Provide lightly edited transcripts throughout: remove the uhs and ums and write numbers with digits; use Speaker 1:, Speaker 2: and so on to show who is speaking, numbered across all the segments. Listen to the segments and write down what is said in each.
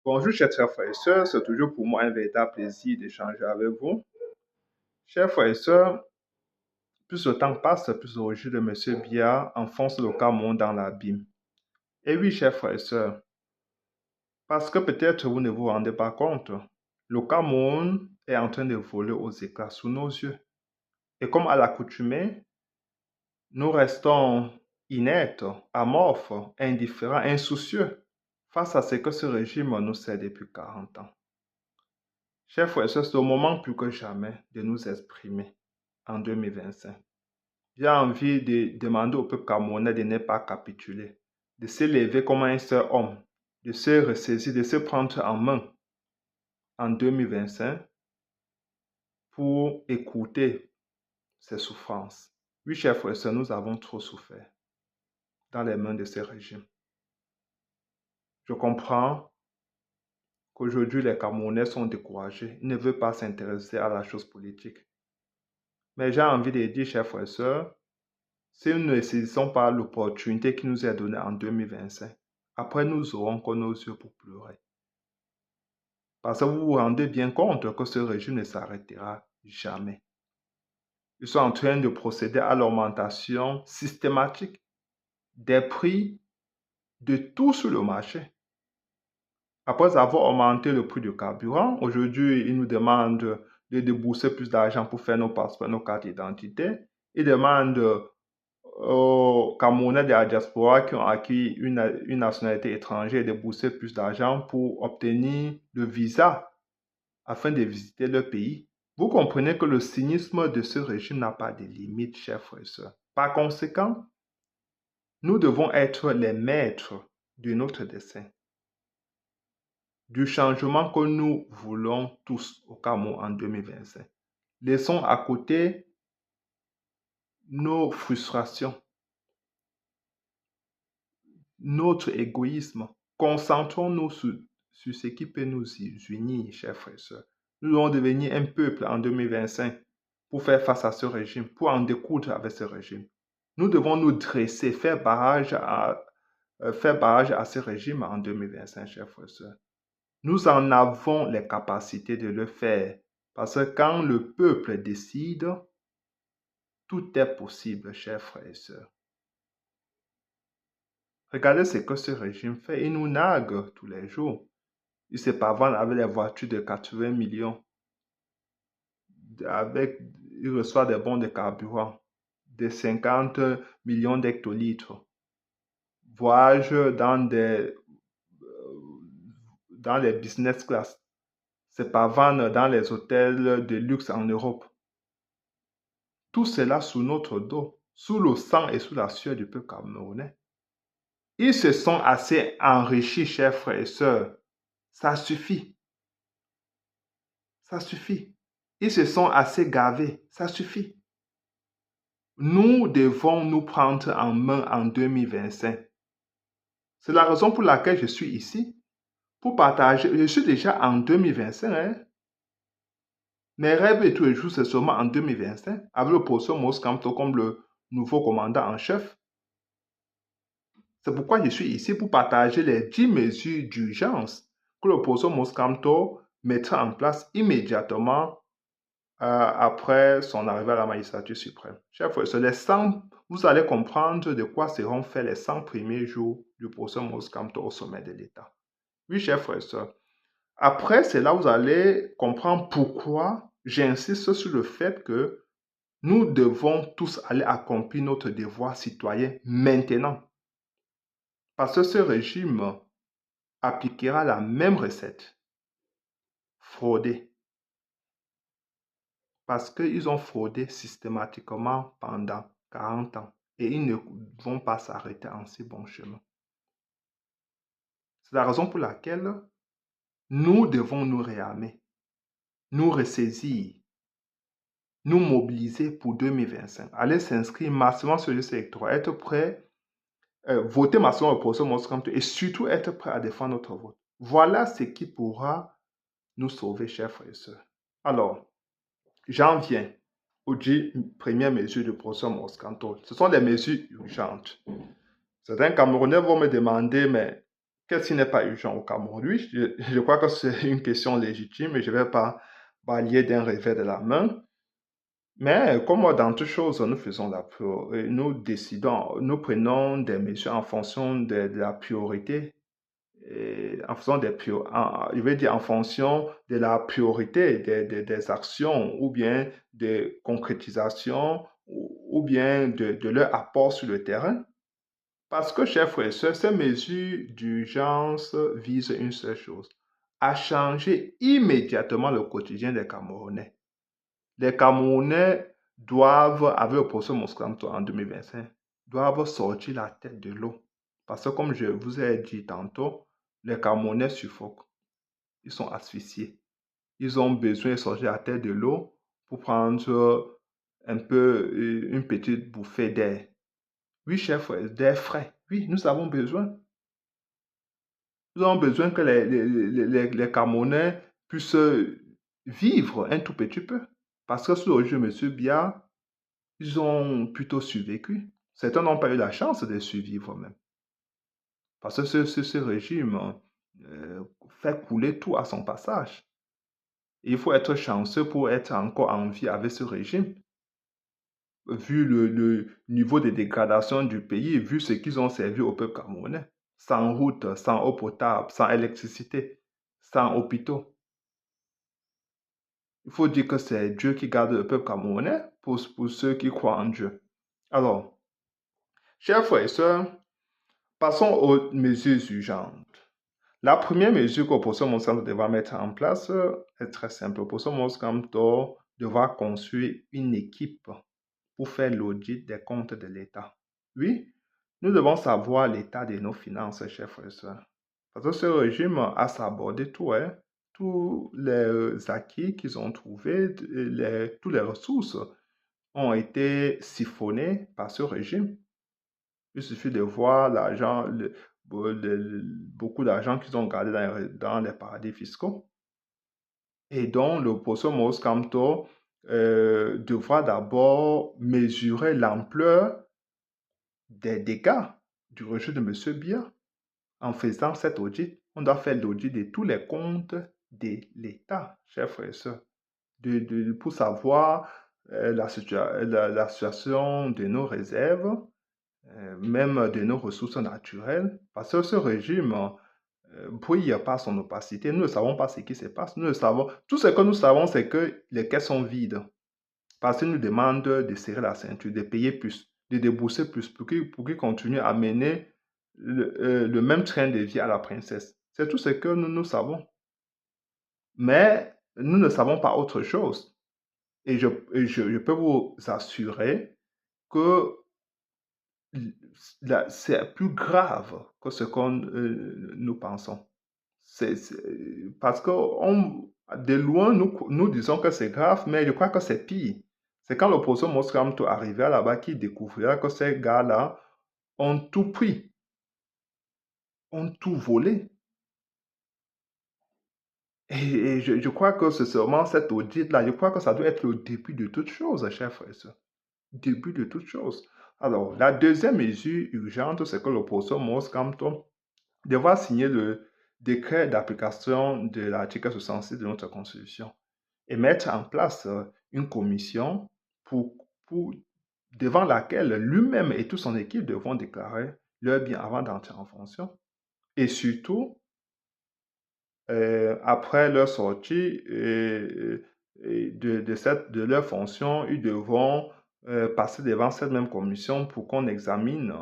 Speaker 1: Bonjour, chers frères et sœurs, c'est toujours pour moi un véritable plaisir d'échanger avec vous. Chers frères et sœurs, plus le temps passe, plus le régime de M. Biya enfonce le Cameroun dans l'abîme. Et oui, chers frères et sœurs, parce que peut-être vous ne vous rendez pas compte, le Cameroun est en train de voler aux éclats sous nos yeux. Et comme à l'accoutumée, nous restons inertes, amorphes, indifférents, insoucieux face à ce que ce régime nous sert depuis 40 ans. Chers frères et sœurs, c'est le moment plus que jamais de nous exprimer en 2025. J'ai envie de demander au peuple camerounais de ne pas capituler, de s'élever comme un seul homme, de se ressaisir, de se prendre en main en 2025 pour écouter ses souffrances. Oui, chers frères et sœurs, nous avons trop souffert dans les mains de ces régimes. Je comprends qu'aujourd'hui les Camerounais sont découragés, ils ne veulent pas s'intéresser à la chose politique. Mais j'ai envie de dire, chers frères et sœurs, si nous ne saisissons pas l'opportunité qui nous est donnée en 2025, après nous aurons que nos yeux pour pleurer. Parce que vous vous rendez bien compte que ce régime ne s'arrêtera jamais. Ils sont en train de procéder à l'augmentation systématique des prix de tout sur le marché. Après avoir augmenté le prix du carburant, aujourd'hui, ils nous demandent de débourser plus d'argent pour faire nos passeports, nos cartes d'identité. Ils demandent aux Camerounais de la diaspora qui ont acquis une nationalité étrangère de débourser plus d'argent pour obtenir le visa afin de visiter leur pays. Vous comprenez que le cynisme de ce régime n'a pas de limite, chers frères et sœurs. Par conséquent, nous devons être les maîtres de notre dessein, du changement que nous voulons tous au Cameroun en 2025. Laissons à côté nos frustrations, notre égoïsme. Concentrons-nous sur ce qui peut nous unir, chers frères et sœurs. Nous devons devenir un peuple en 2025 pour faire face à ce régime, pour en découdre avec ce régime. Nous devons nous dresser, faire barrage à ce régime en 2025, chers frères et sœurs. Nous en avons les capacités de le faire parce que quand le peuple décide, tout est possible, chers frères et sœurs. Regardez ce que ce régime fait. Il nous nargue tous les jours. Il se pavane avec les voitures de 80 millions. Il reçoit des bons de carburant de 50 millions d'hectolitres. Voyage dans les business class. Se pavane dans les hôtels de luxe en Europe. Tout cela sous notre dos, sous le sang et sous la sueur du peuple camerounais. Ils se sont assez enrichis, chers frères et sœurs. Ça suffit. Ça suffit. Ils se sont assez gavés. Ça suffit. Nous devons nous prendre en main en 2025. C'est la raison pour laquelle je suis ici. Pour partager. Je suis déjà en 2025. Hein? Mes rêves et tous les jours, c'est seulement en 2025. Avec le professeur Mos Kamto comme le nouveau commandant en chef. C'est pourquoi je suis ici pour partager les 10 mesures d'urgence que le professeur Mos Kamto mettra en place immédiatement après son arrivée à la magistrature suprême. Chers frères, vous allez comprendre de quoi seront faits les 100 premiers jours du professeur Mos Kamto au sommet de l'État. Oui, chers frères et sœurs. Après, c'est là où vous allez comprendre pourquoi j'insiste sur le fait que nous devons tous aller accomplir notre devoir citoyen maintenant. Parce que ce régime appliquera la même recette. Frauder. Parce qu'ils ont fraudé systématiquement pendant 40 ans. Et ils ne vont pas s'arrêter en si bon chemin. C'est la raison pour laquelle nous devons nous réarmer, nous ressaisir, nous mobiliser pour 2025. Aller s'inscrire massivement sur le liste électorale, être prêt, voter massivement au procès Mos Kamto et surtout être prêt à défendre notre vote. Voilà ce qui pourra nous sauver, chers frères et sœurs. Alors, j'en viens aux 10 premières mesures du procès Mos Kamto. Ce sont des mesures urgentes. Certains Camerounais vont me demander, mais Qu'est-ce qui n'est pas urgent au Cameroun? Oui, je crois que c'est une question légitime et je ne vais pas balayer d'un revers de la main. Mais comme dans toute chose, nous faisons nous décidons, nous prenons des mesures en fonction de la priorité, en fonction je vais dire en fonction de la priorité des actions ou bien des concrétisations ou bien de leur apport sur le terrain. Parce que, chers frères et sœurs, ces mesures d'urgence visent une seule chose, à changer immédiatement le quotidien des Camerounais. Les Camerounais doivent, avec le procès Moscramto en 2025, doivent sortir la tête de l'eau. Parce que comme je vous ai dit tantôt, les Camerounais suffoquent. Ils sont asphyxiés. Ils ont besoin de sortir la tête de l'eau pour prendre un peu une petite bouffée d'air. Oui, chers frères, d'air frais. Oui, nous avons besoin. Nous avons besoin que les Camerounais puissent vivre un tout petit peu. Parce que sous le régime de M. Biya, ils ont plutôt survécu. Certains n'ont pas eu la chance de survivre même. Parce que ce régime fait couler tout à son passage. Et il faut être chanceux pour être encore en vie avec ce régime. Vu le niveau de dégradation du pays, vu ce qu'ils ont servi au peuple camerounais. Sans route, sans eau potable, sans électricité, sans hôpitaux. Il faut dire que c'est Dieu qui garde le peuple camerounais pour ceux qui croient en Dieu. Alors, chers frères et sœurs, passons aux mesures urgentes. La première mesure que le professeur Monscanto devra mettre en place est très simple. Le professeur Monscanto devra construire une équipe pour faire l'audit des comptes de l'État. Oui, nous devons savoir l'état de nos finances, chers frères et sœurs. Parce que ce régime a sabordé tout, hein. Tous les acquis qu'ils ont trouvés, toutes les ressources ont été siphonnées par ce régime. Il suffit de voir l'argent, beaucoup d'argent qu'ils ont gardé dans les paradis fiscaux. Et donc, le professeur Maurice Kamto devra d'abord mesurer l'ampleur des dégâts du rejet de M. Biya. En faisant cet audit, on doit faire l'audit de tous les comptes de l'État, chers frères et sœurs, pour savoir la situation de nos réserves, même de nos ressources naturelles, parce que ce régime brille par son opacité. Nous ne savons pas ce qui se passe. Tout ce que nous savons, c'est que les caisses sont vides. Parce qu'ils nous demandent de serrer la ceinture, de payer plus, de débourser plus pour qu'ils continuent à mener le même train de vie à la princesse. C'est tout ce que nous savons. Mais nous ne savons pas autre chose. Et je peux vous assurer que c'est plus grave que ce que nous pensons. Parce que de loin, nous disons que c'est grave, mais je crois que c'est pire. C'est quand le professeur Moscramto arrivait là-bas qu'il découvrira que ces gars-là ont tout pris, ont tout volé. Et je crois que c'est seulement cet audit-là, je crois que ça doit être le début de toute chose, chers frères et sœurs. Début de toute chose. Alors, la deuxième mesure urgente, c'est que le professeur Moscramto devra signer le décret d'application de l'article 66 de notre Constitution et mettre en place une commission devant laquelle lui-même et toute son équipe devront déclarer leur bien avant d'entrer en fonction. Et surtout, après leur sortie de leur fonction, ils devront passer devant cette même commission pour qu'on examine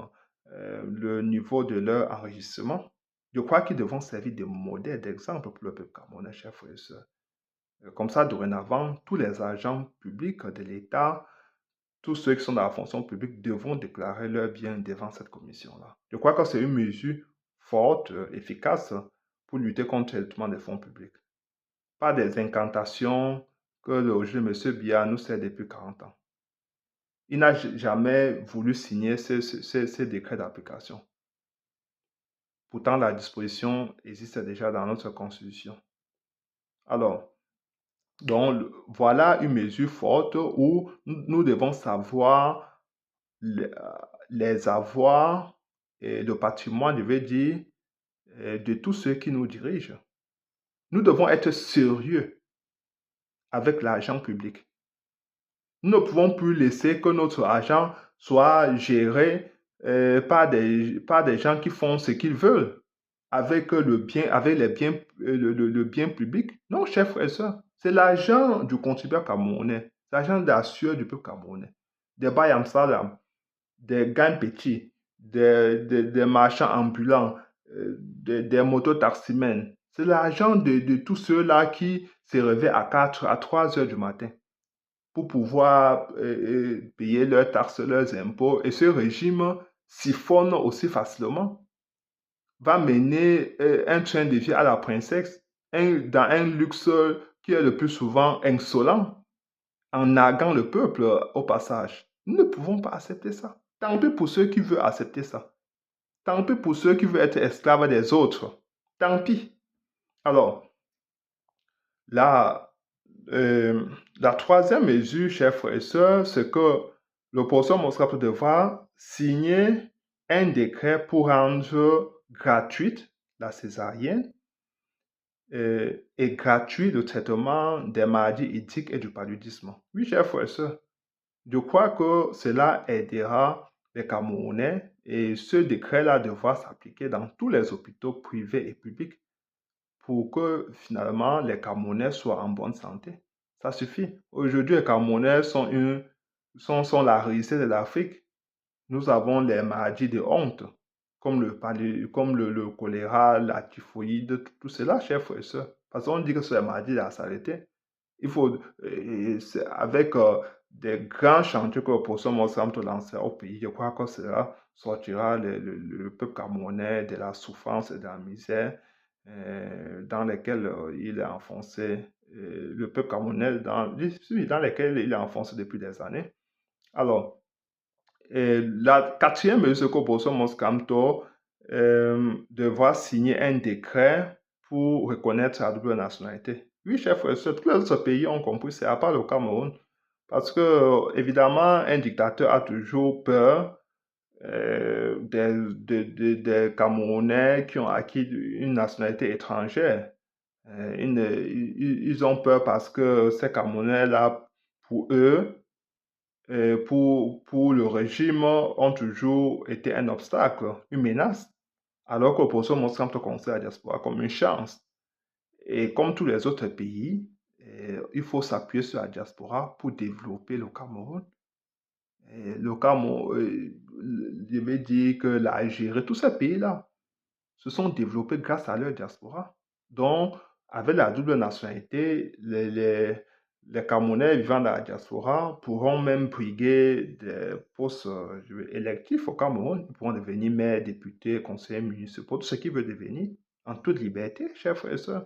Speaker 1: le niveau de leur enregistrement. Je crois qu'ils devront servir de modèle, d'exemple pour le peuple camerounais, chers frères et sœurs. Comme ça, dorénavant, tous les agents publics de l'État, tous ceux qui sont dans la fonction publique devront déclarer leurs biens devant cette commission-là. Je crois que c'est une mesure forte, efficace pour lutter contre le traitement des fonds publics. Pas des incantations que le régime de M. Biya nous sert depuis 40 ans. Il n'a jamais voulu signer ces décrets d'application. Pourtant, la disposition existe déjà dans notre Constitution. Alors, donc, voilà une mesure forte où nous devons savoir les avoirs et le patrimoine, je veux dire, de tous ceux qui nous dirigent. Nous devons être sérieux avec l'argent public. Nous ne pouvons plus laisser que notre argent soit géré par des gens qui font ce qu'ils veulent avec le bien public. Non, chers frères et sœurs, c'est l'argent du contribuable camerounais, c'est l'argent d'assureur du peuple camerounais, des Bayam Salam, des Gan Petit, des marchands ambulants, des mototaximens. C'est l'argent de tous ceux-là qui se réveillent à 3 heures du matin pour pouvoir payer leurs taxes, leurs impôts. Et ce régime siphonne aussi facilement, va mener un train de vie à la princesse, dans un luxe qui est le plus souvent insolent, en narguant le peuple au passage. Nous ne pouvons pas accepter ça. Tant pis pour ceux qui veulent accepter ça. Tant pis pour ceux qui veulent être esclaves des autres. Tant pis. Alors, là, la troisième mesure, chers frères et sœurs, c'est que l'opposition mosquée devra signer un décret pour rendre gratuite la césarienne et gratuit le traitement des maladies éthiques et du paludisme. Oui, chers frères et sœurs, je crois que cela aidera les Camerounais et ce décret-là devra s'appliquer dans tous les hôpitaux privés et publics pour que finalement les Camerounais soient en bonne santé. Ça suffit. Aujourd'hui, les Camerounais sont la risée de l'Afrique. Nous avons les maladies de honte, comme le choléra, la typhoïde, tout cela, chers frères et sœurs. Parce qu'on dit que c'est les maladies de la saleté. Il faut, avec des grands chantiers que le professeur ensemble lancer au pays, je crois que cela sortira le peuple camerounais de la souffrance et de la misère dans lesquelles il est enfoncé, le peuple camerounais dans lesquels il est enfoncé depuis des années. Alors, la quatrième mesure que Bosso Moscamto devra signer un décret pour reconnaître la double nationalité. Oui, chers frères et sœurs, tous les autres pays ont compris, c'est à part le Cameroun. Parce que, évidemment, un dictateur a toujours peur des Camerounais qui ont acquis une nationalité étrangère. Ils ont peur parce que ces Camerounais-là, pour eux, pour le régime, ont toujours été un obstacle, une menace. Alors que pour ce moment, on considère la diaspora comme une chance. Et comme tous les autres pays, il faut s'appuyer sur la diaspora pour développer le Cameroun. Le Cameroun, je vais dire que l'Algérie, tous ces pays-là se sont développés grâce à leur diaspora. Donc, avec la double nationalité, les Camerounais vivant dans la diaspora pourront même briguer des postes électifs au Cameroun. Ils pourront devenir maires, députés, conseillers municipaux, tout ce qu'ils veulent devenir, en toute liberté, chers frères et sœurs.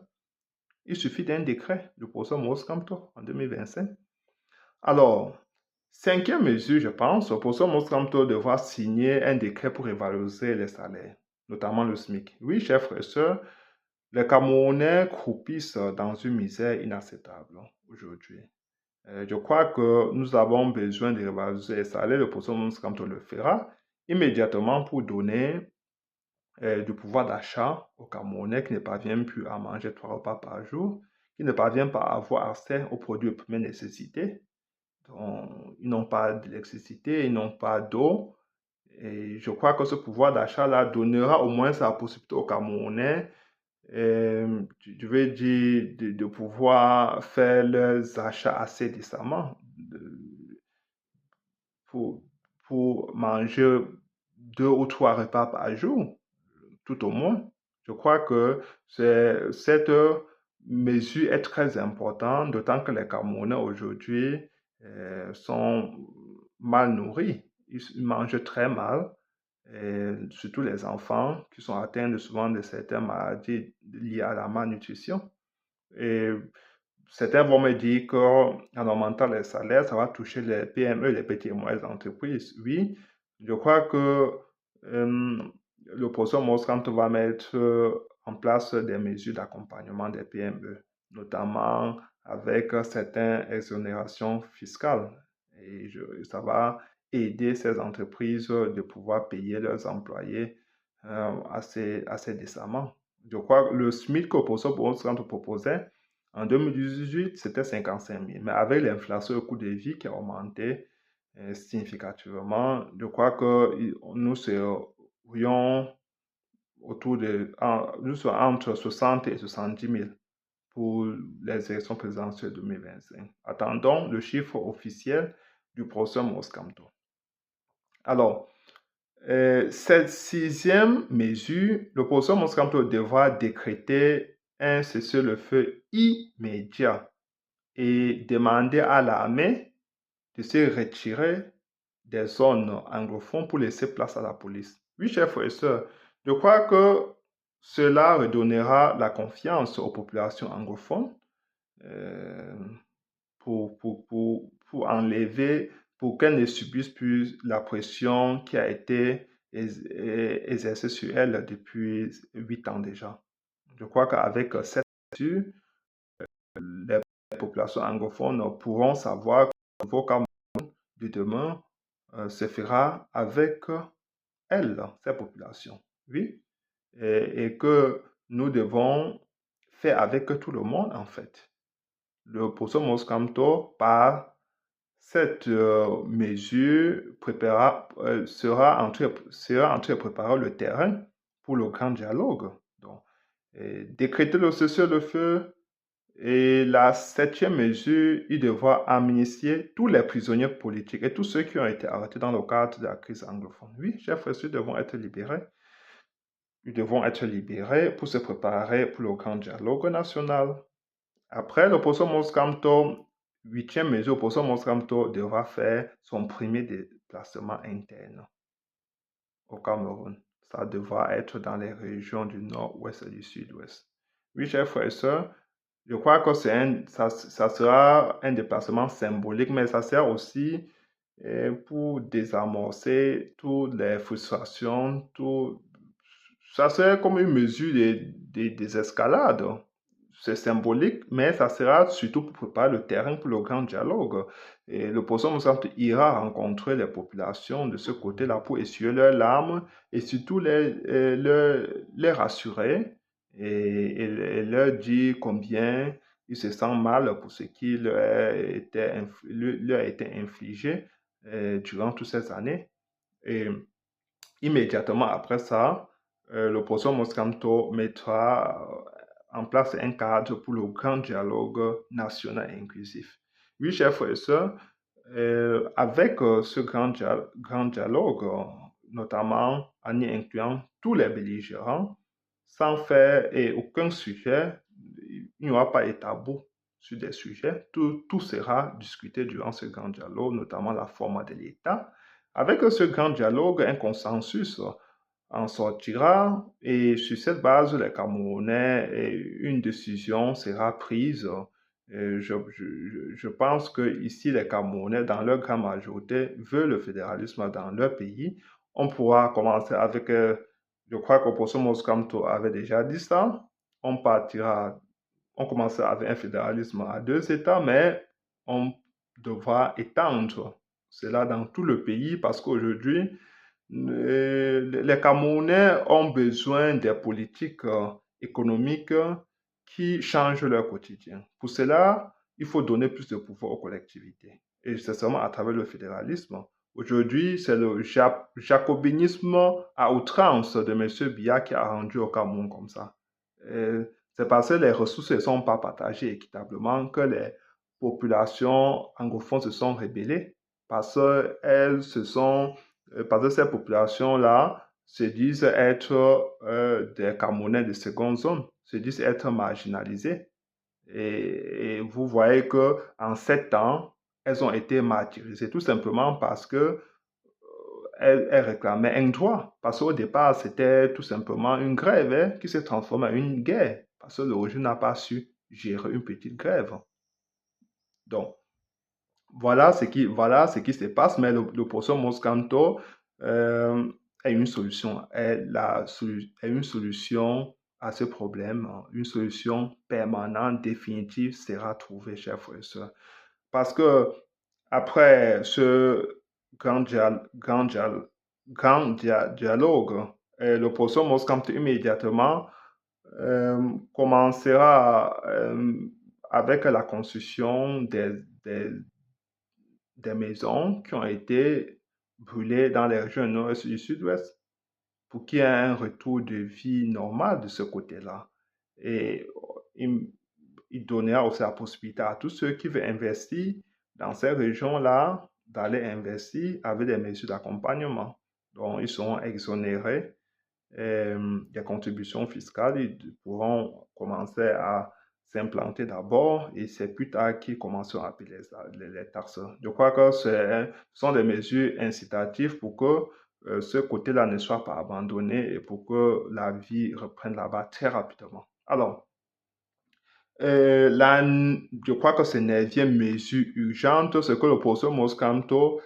Speaker 1: Il suffit d'un décret du professeur Maurice Kamto en 2025. Alors, cinquième mesure, je pense, le professeur Maurice Kamto devra signer un décret pour évaluer les salaires, notamment le SMIC. Oui, chers frères et sœurs, les Camerounais croupissent dans une misère inacceptable aujourd'hui. Je crois que nous avons besoin de révaloriser les salaires. Le professeur Maurice Kamto le fera immédiatement pour donner du pouvoir d'achat aux Camerounais qui ne parviennent plus à manger 3 repas par jour, qui ne parviennent pas à avoir accès aux produits de première nécessité. Donc, ils n'ont pas d'électricité, ils n'ont pas d'eau. Et je crois que ce pouvoir d'achat-là donnera au moins la possibilité aux Camerounais, je veux dire, de pouvoir faire leurs achats assez décemment pour, pour manger 2 ou 3 repas par jour, tout au moins. Je crois que cette mesure est très importante, d'autant que les Camerounais aujourd'hui sont mal nourris. Ils mangent très mal, surtout les enfants qui sont atteints souvent de certaines maladies liées à la malnutrition. Et certains vont me dire qu'en augmentant les salaires, ça va toucher les PME, les petites et moyennes entreprises. Oui, je crois que le professeur Moscant va mettre en place des mesures d'accompagnement des PME, notamment avec certaines exonérations fiscales. Et ça va aider ces entreprises de pouvoir payer leurs employés assez décemment. Je crois que le SMIC que l'opposition proposait en 2018, c'était 55 000. Mais avec l'inflation, le coût de vie qui a augmenté significativement, je crois que nous serions nous sommes entre 60 et 70 000 pour les élections présidentielles 2025. Attendons le chiffre officiel du professeur Moscamto. Alors, cette sixième mesure, le professeur Moscamto devra décréter un cessez-le-feu immédiat et demander à l'armée de se retirer des zones anglophones pour laisser place à la police. Oui, chers frères et sœurs, je crois que cela redonnera la confiance aux populations anglophones euh, pour enlever, pour qu'elles ne subissent plus la pression qui a été exercée sur elles depuis 8 ans déjà. Je crois qu'avec cette mesure, les populations anglophones pourront savoir que le nouveau Cameroun de demain se fera avec elles, ces populations. Oui, et que nous devons faire avec tout le monde en fait. Le professeur Moscamto, par cette mesure, sera en train de préparer le terrain pour le grand dialogue. Donc, décréter le cessez-le-feu et la septième mesure, il devra amnistier tous les prisonniers politiques et tous ceux qui ont été arrêtés dans le cadre de la crise anglophone. Oui, chers frères, ils devront être libérés. Ils devront être libérés pour se préparer pour le grand dialogue national. Après, le professeur Moscamto, huitième mesure, le professeur Moscamto devra faire son premier déplacement interne au Cameroun. Ça devra être dans les régions du nord-ouest et du sud-ouest. Oui, chers frères et sœurs, je crois que ça sera un déplacement symbolique, mais ça sert aussi pour désamorcer toutes les frustrations, ça serait comme une mesure de désescalade. C'est symbolique, mais ça sera surtout pour préparer le terrain pour le grand dialogue. Et le professeur Moussant ira rencontrer les populations de ce côté-là pour essuyer leurs larmes et surtout les rassurer et leur dire combien ils se sentent mal pour ce qui leur a été infligé durant toutes ces années. Et immédiatement après ça, le professeur Moscanto mettra en place un cadre pour le grand dialogue national et inclusif. Oui, chers frères et sœurs, avec ce grand dialogue, notamment en y incluant tous les belligérants, sans faire et aucun sujet, il n'y aura pas de tabou sur des sujets. Tout sera discuté durant ce grand dialogue, notamment la forme de l'État. Avec ce grand dialogue, un consensus en sortira et sur cette base, les Camerounais, une décision sera prise. Je pense que ici, les Camerounais, dans leur grande majorité, veulent le fédéralisme dans leur pays. On pourra commencer avec, je crois que Poso Moscamto avait déjà dit ça, on commencera avec un fédéralisme à 2 États, mais on devra étendre cela dans tout le pays parce qu'aujourd'hui, les Camerounais ont besoin des politiques économiques qui changent leur quotidien. Pour cela, il faut donner plus de pouvoir aux collectivités. Et c'est seulement à travers le fédéralisme. Aujourd'hui, c'est le jacobinisme à outrance de M. Biya qui a rendu au Cameroun comme ça. C'est parce que les ressources ne sont pas partagées équitablement que les populations anglophones se sont rébellées parce parce que ces populations-là se disent être des Camerounais de seconde zone, se disent être marginalisées. Et vous voyez que en 7 ans, elles ont été martyrisées tout simplement parce que elles réclamaient un droit. Parce qu'au départ, c'était tout simplement une grève qui s'est transformée en une guerre. Parce que le régime n'a pas su gérer une petite grève. Donc, voilà ce qui se passe, mais le professeur Moscanto est une solution, est une solution à ce problème, une solution permanente, définitive sera trouvée, chers frères et sœurs. Parce que après ce grand dialogue, le professeur Moscanto immédiatement commencera avec la construction des maisons qui ont été brûlées dans les régions nord-est et du sud-ouest pour qu'il y ait un retour de vie normal de ce côté-là. Et il, il donnera aussi la possibilité à tous ceux qui veulent investir dans ces régions-là d'aller investir avec des mesures d'accompagnement. Donc, ils seront exonérés des contributions fiscales, ils pourront commencer à s'implanter d'abord et c'est plus tard qu'ils commenceront à payer les taxes. Je crois que ce sont des mesures incitatives pour que ce côté-là ne soit pas abandonné et pour que la vie reprenne là-bas très rapidement. Alors, je crois que c'est une 9e mesure urgente, ce que le professeur Moscanto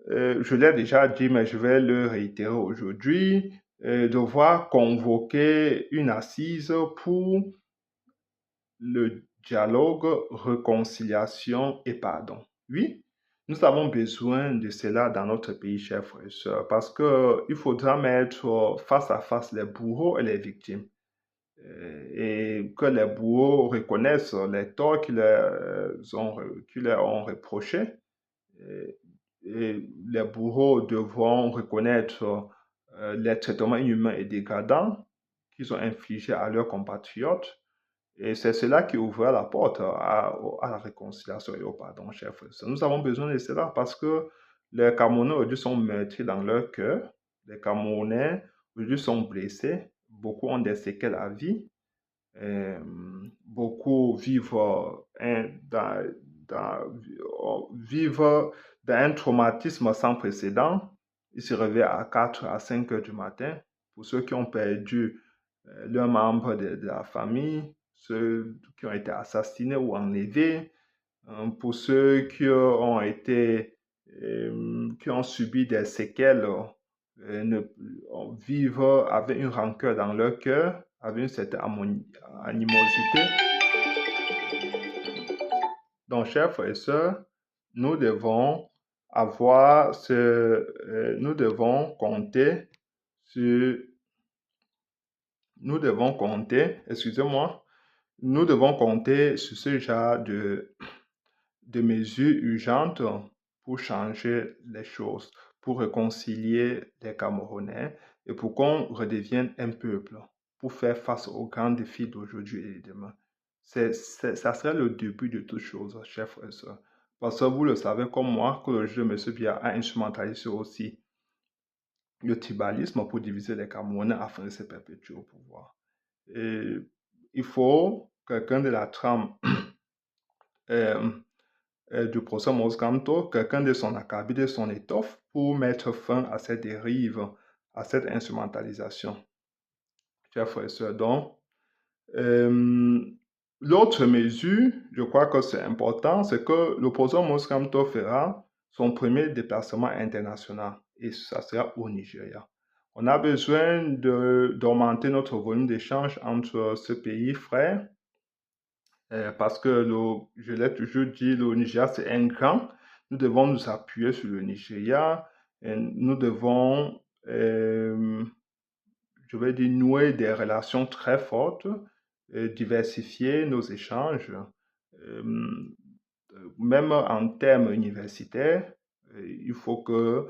Speaker 1: je l'ai déjà dit, mais je vais le réitérer aujourd'hui, devoir convoquer une assise pour le dialogue, réconciliation et pardon. Oui, nous avons besoin de cela dans notre pays, chers frères et sœurs, parce qu'il faudra mettre face à face les bourreaux et les victimes. Et que les bourreaux reconnaissent les torts qu'ils leur ont reprochés et les bourreaux devront reconnaître les traitements inhumains et dégradants qu'ils ont infligés à leurs compatriotes. Et c'est cela qui ouvrira la porte à la réconciliation et au pardon, chers frères. Nous avons besoin de cela parce que les Camerounais aujourd'hui sont meurtris dans leur cœur. Les Camerounais aujourd'hui sont blessés. Beaucoup ont des séquelles à vie. Beaucoup vivent, vivent dans un traumatisme sans précédent. Ils se réveillent à 4 à 5 heures du matin. Pour ceux qui ont perdu leurs membres de la famille, ceux qui ont été assassinés ou enlevés, pour ceux qui ont subi des séquelles, vivent avec une rancœur dans leur cœur, avec une certaine animosité. Donc, chers frères et sœurs, nous devons nous devons compter sur, excusez-moi, nous devons compter sur ce genre de mesures urgentes pour changer les choses, pour réconcilier les Camerounais et pour qu'on redevienne un peuple, pour faire face aux grands défis d'aujourd'hui et de demain. Ça serait le début de toute chose, chers frères et sœurs. Parce que vous le savez comme moi, que le jeu de M. Biya a instrumentalisé aussi le tribalisme pour diviser les Camerounais afin de se perpétuer au pouvoir. Et il faut quelqu'un de la trame du procès Moscanto, quelqu'un de son acabit, de son étoffe, pour mettre fin à cette dérive, à cette instrumentalisation. Chers frères et sœurs, donc, l'autre mesure, je crois que c'est important, c'est que l'opposant Moscanto fera son premier déplacement international et ça sera au Nigeria. On a besoin d'augmenter notre volume d'échange entre ce pays frère parce que, je l'ai toujours dit, le Nigeria c'est un grand. Nous devons nous appuyer sur le Nigeria et nous devons, je vais dire, nouer des relations très fortes, diversifier nos échanges, même en termes universitaires. Il faut qu'il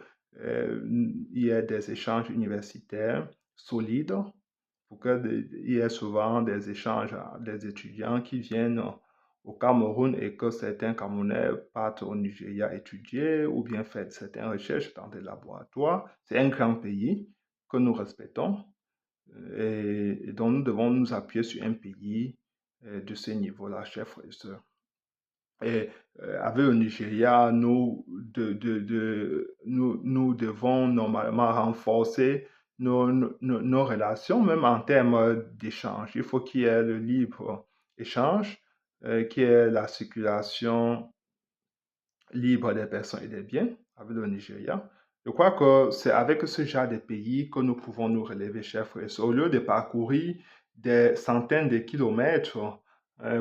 Speaker 1: y ait des échanges universitaires solides pour qu'il y ait souvent des échanges des étudiants qui viennent au Cameroun et que certains Camerounais partent au Nigeria étudier ou bien faire certaines recherches dans des laboratoires. C'est un grand pays que nous respectons et dont nous devons nous appuyer sur un pays de ce niveau-là, chers frères et sœurs. Et avec le Nigeria, nous devons normalement renforcer nos relations, même en termes d'échange. Il faut qu'il y ait le libre échange, qu'il y ait la circulation libre des personnes et des biens avec le Nigeria. Je crois que c'est avec ce genre de pays que nous pouvons nous relever, chers frères. Au lieu de parcourir des centaines de kilomètres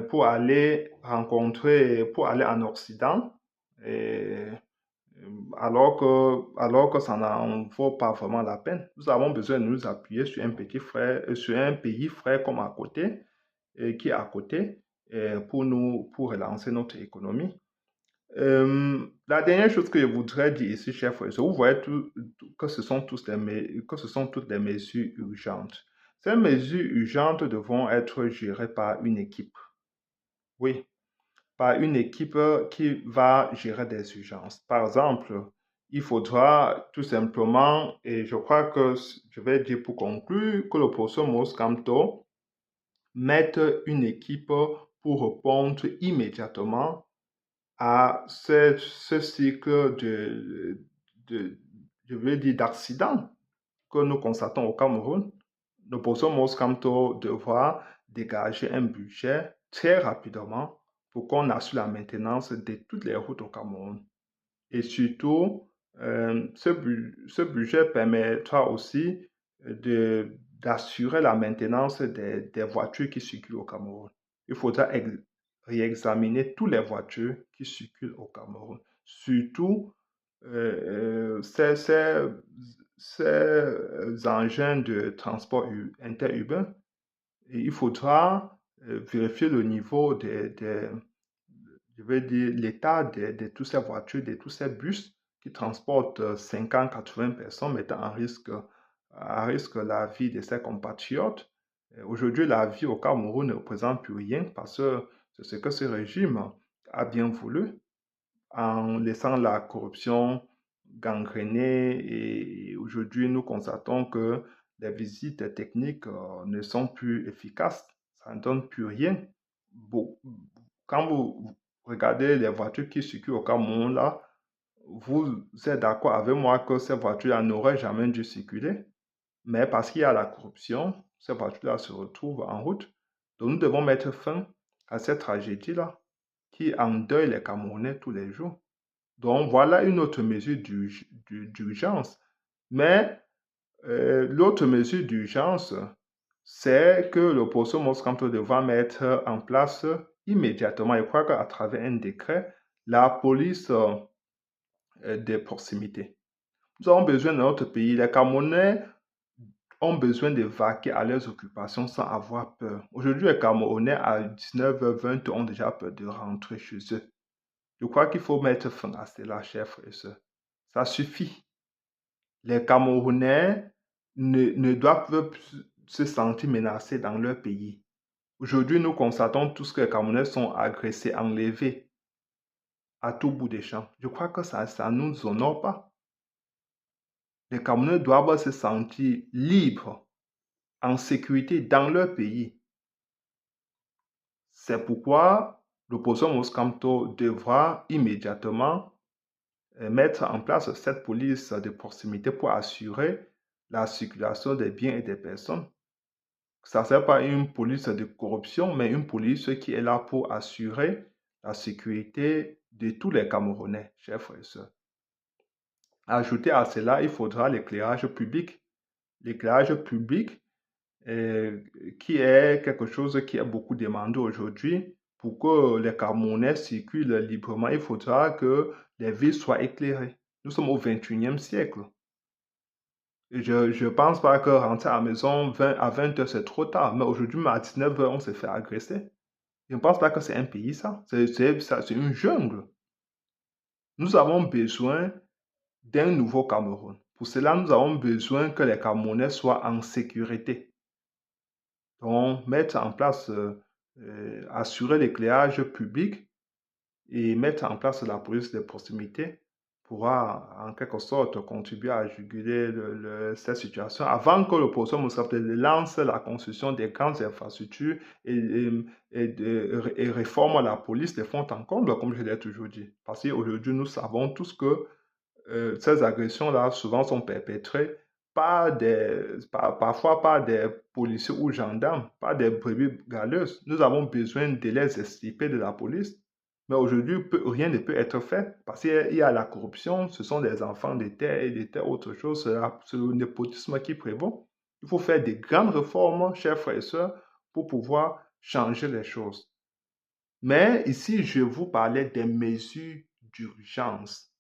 Speaker 1: pour aller en Occident et alors que ça n'en vaut pas vraiment la peine. Nous avons besoin de nous appuyer sur un petit frère, sur un pays frère comme à côté, qui est à côté, pour relancer notre économie. La dernière chose que je voudrais dire ici, chef, c'est que vous voyez que que ce sont toutes des mesures urgentes. Ces mesures urgentes devront être gérées par une équipe. Oui, par une équipe qui va gérer des urgences. Par exemple, il faudra tout simplement, et je crois que je vais dire pour conclure, que le professeur Moscato mette une équipe pour répondre immédiatement à ce cycle je veux dire, d'accidents que nous constatons au Cameroun. Le professeur Moscato devra dégager un budget très rapidement pour qu'on assure la maintenance de toutes les routes au Cameroun. Et surtout, ce budget permettra aussi d'assurer la maintenance des voitures qui circulent au Cameroun. Il faudra réexaminer toutes les voitures qui circulent au Cameroun, surtout ces engins de transport interurbain. Et il faudra vérifier le niveau je veux dire, l'état de toutes ces voitures, de tous ces bus qui transportent 50, 80 personnes, mettant à risque la vie de ses compatriotes. Aujourd'hui, la vie au Cameroun ne représente plus rien parce que c'est ce que ce régime a bien voulu en laissant la corruption gangréner. Et aujourd'hui, nous constatons que les visites techniques ne sont plus efficaces. Ça ne donne plus rien. Bon, quand vous regardez les voitures qui circulent au Cameroun, là, vous êtes d'accord avec moi que ces voitures n'auraient jamais dû circuler, mais parce qu'il y a la corruption, ces voitures-là se retrouvent en route. Donc nous devons mettre fin à cette tragédie-là qui endeuille les Camerounais tous les jours. Donc voilà une autre mesure d'urgence. Mais l'autre mesure d'urgence, c'est que le professeur Moscato devra mettre en place immédiatement, je crois qu'à travers un décret, la police de proximité. Nous avons besoin de notre pays. Les Camerounais ont besoin de vaquer à leurs occupations sans avoir peur. Aujourd'hui, les Camerounais à 19h20 ont déjà peur de rentrer chez eux. Je crois qu'il faut mettre fin à cela, chers frères et sœurs. Ça suffit. Les Camerounais ne doivent plus se sentir menacés dans leur pays. Aujourd'hui, nous constatons tous que les Camerounais sont agressés, enlevés à tout bout des champs. Je crois que ça ne nous honore pas. Les Camerounais doivent se sentir libres, en sécurité dans leur pays. C'est pourquoi le président Moscato devra immédiatement mettre en place cette police de proximité pour assurer la circulation des biens et des personnes. Ça ne sert pas une police de corruption, mais une police qui est là pour assurer la sécurité de tous les Camerounais, chers frères et sœurs. Ajouter à cela, il faudra l'éclairage public. L'éclairage public, qui est quelque chose qui est beaucoup demandé aujourd'hui. Pour que les Camerounais circulent librement, il faudra que les villes soient éclairées. Nous sommes au 21e siècle. Et je ne pense pas que rentrer à la maison à 20 heures, c'est trop tard. Mais aujourd'hui, à 19 heures, on se fait agresser. Je ne pense pas que c'est un pays, ça. C'est une jungle. Nous avons besoin d'un nouveau Cameroun. Pour cela, nous avons besoin que les Camerounais soient en sécurité. Donc, mettre en place, assurer l'éclairage public et mettre en place la police de proximité pourra en quelque sorte contribuer à juguler cette situation avant que le professeur Moussa lance la construction des grandes infrastructures et réforme la police de fond en comble, comme je l'ai toujours dit. Parce qu'aujourd'hui, nous savons tous que ces agressions-là souvent sont perpétrées parfois par des policiers ou gendarmes, par des brebis galeuses. Nous avons besoin de les extirper de la police. Mais aujourd'hui, rien ne peut être fait parce qu'il y a la corruption, ce sont des enfants de terre et de terre, autre chose, c'est le népotisme qui prévaut. Il faut faire des grandes réformes, chers frères et sœurs, pour pouvoir changer les choses. Mais ici, je vous parlais des mesures d'urgence.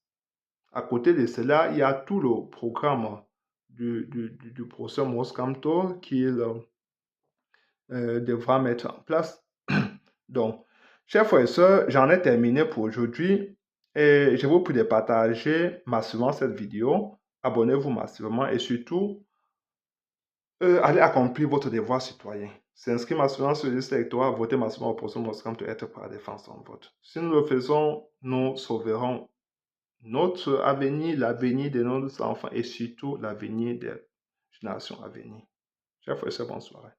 Speaker 1: À côté de cela, il y a tout le programme du professeur Moskamto qu'il devra mettre en place. Donc, chers frères et sœurs, j'en ai terminé pour aujourd'hui et je vous prie de partager massivement cette vidéo. Abonnez-vous massivement et surtout, allez accomplir votre devoir citoyen. S'inscrire massivement sur les listes électorales, voter massivement au professeur Moskamto, être par la défense en vote. Si nous le faisons, nous sauverons notre avenir, l'avenir de nos enfants et surtout l'avenir des générations à venir. Chers frères et sœurs, bonne soirée.